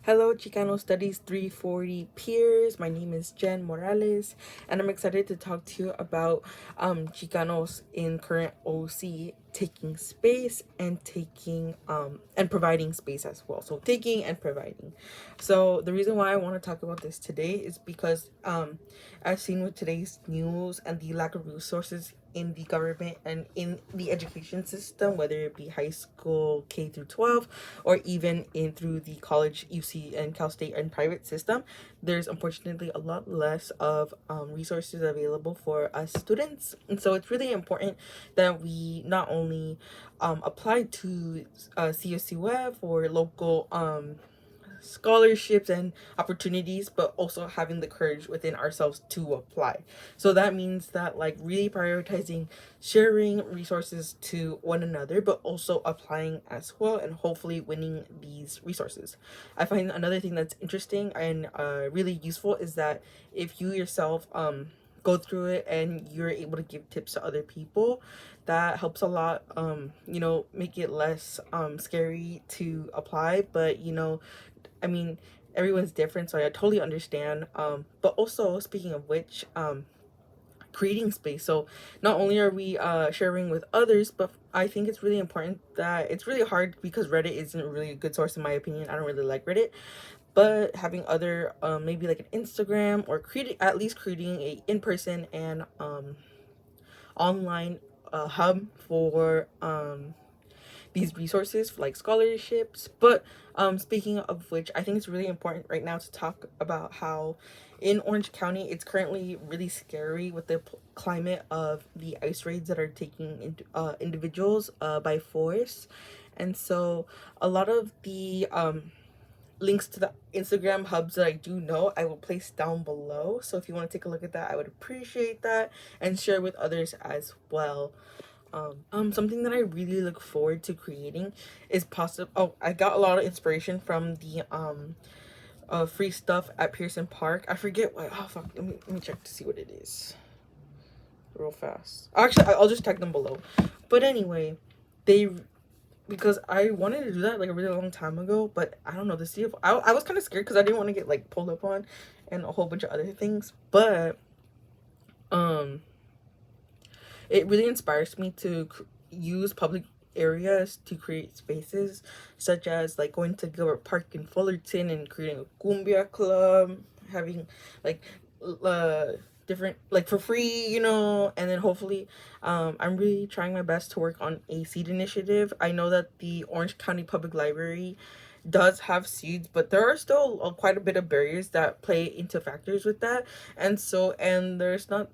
Hello, Chicano Studies 340 peers. My name is Jen Morales, and I'm excited to talk to you about Chicanos in current OC taking space and taking and providing space as well. So taking and providing. So the reason why I want to talk about this today is because I've seen with today's news and the lack of resources in the government and in the education system, whether it be high school K through 12 or even in through the college UC and Cal State and private system, there's unfortunately a lot less of resources available for us students. And so it's really important that we not only apply to CSUF or local scholarships and opportunities, but also having the courage within ourselves to apply. So that means that like really prioritizing sharing resources to one another, but also applying as well and hopefully winning these resources. I find another thing that's interesting and really useful is that if you yourself go through it and you're able to give tips to other people, that helps a lot. Make it less scary to apply, but I mean, everyone's different, so I totally understand. But also, speaking of which, creating space. So not only are we sharing with others, but I think it's really important that it's really hard because Reddit isn't really a good source in my opinion. I don't really like Reddit, but having other maybe like an Instagram or creating at least creating a in person and online hub for these resources like scholarships. But speaking of which, I think it's really important right now to talk about how in Orange County it's currently really scary with the climate of the ice raids that are taking individuals by force. And so a lot of the links to the Instagram hubs that I do know, I will place down below. So if you want to take a look at that, I would appreciate that and share with others as well. Something that I really look forward to creating is possible. Oh, I got a lot of inspiration from the free stuff at Pearson Park. I forget what. Oh fuck! Let me check to see what it is real fast. Actually, I'll just tag them below. But anyway, they because I wanted to do that like a really long time ago, but I don't know the CFO. I was kind of scared because I didn't want to get like pulled up on, and a whole bunch of other things. But um it really inspires me to use public areas to create spaces, such as like going to Gilbert Park in Fullerton and creating a cumbia club, having like uh different like for free, and then hopefully I'm really trying my best to work on a seed initiative. I know that the Orange County Public Library does have seeds, but there are still quite a bit of barriers that play into factors with that. And so, and there's a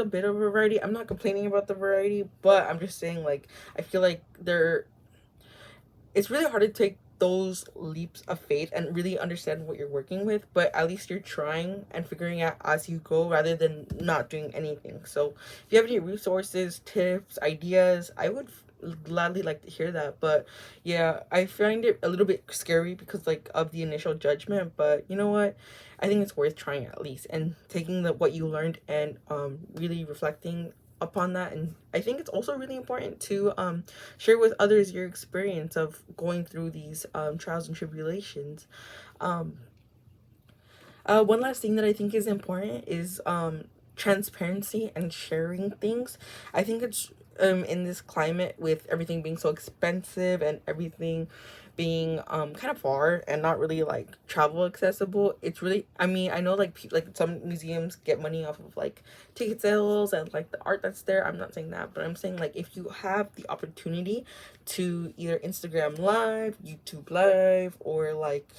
bit of a variety. I'm not complaining about the variety, but I'm just saying like I feel like it's really hard to take those leaps of faith and really understand what you're working with, but at least you're trying and figuring out as you go rather than not doing anything. So if you have any resources, tips, ideas, I would gladly like to hear that. But yeah, I find it a little bit scary because like of the initial judgment, but you know what, I think it's worth trying at least and taking the what you learned and really reflecting upon that. And I think it's also really important to share with others your experience of going through these trials and tribulations. um One last thing that I think is important is transparency and sharing things. I think it's in this climate with everything being so expensive and everything being kind of far and not really like travel accessible. It's really, I mean, I know like like some museums get money off of like ticket sales and like the art that's there. I'm not saying that, but I'm saying like if you have the opportunity to either Instagram live, YouTube live, or like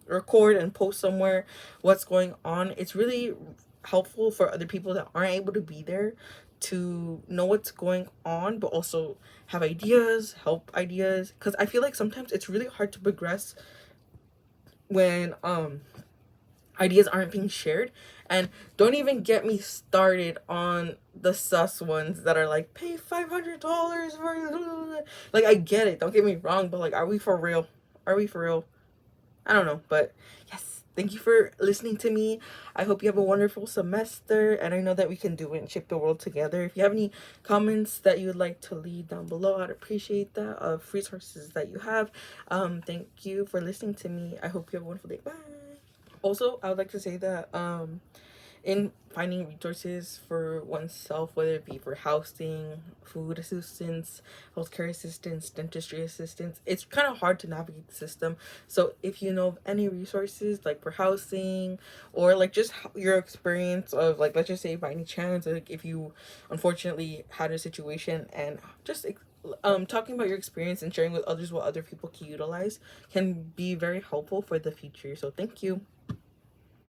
record and post somewhere what's going on, it's really helpful for other people that aren't able to be there to know what's going on, but also have ideas, help ideas, because I feel like sometimes it's really hard to progress when ideas aren't being shared. And don't even get me started on the sus ones that are like pay $500 for like, I get it, don't get me wrong, but like, are we for real? Are we for real? I don't know, but yes, thank you for listening to me. I hope you have a wonderful semester, and I know that we can do it and shape the world together. If you have any comments that you would like to leave down below, I'd appreciate that, of resources that you have. Thank you for listening to me. I hope you have a wonderful day. Bye. Also, I would like to say that in finding resources for oneself, whether it be for housing, food assistance, healthcare assistance, dentistry assistance, it's kind of hard to navigate the system. So if you know of any resources like for housing, or like just your experience of, like, let's just say by any chance, like if you unfortunately had a situation, and just talking about your experience and sharing with others what other people can utilize, can be very helpful for the future. So thank you.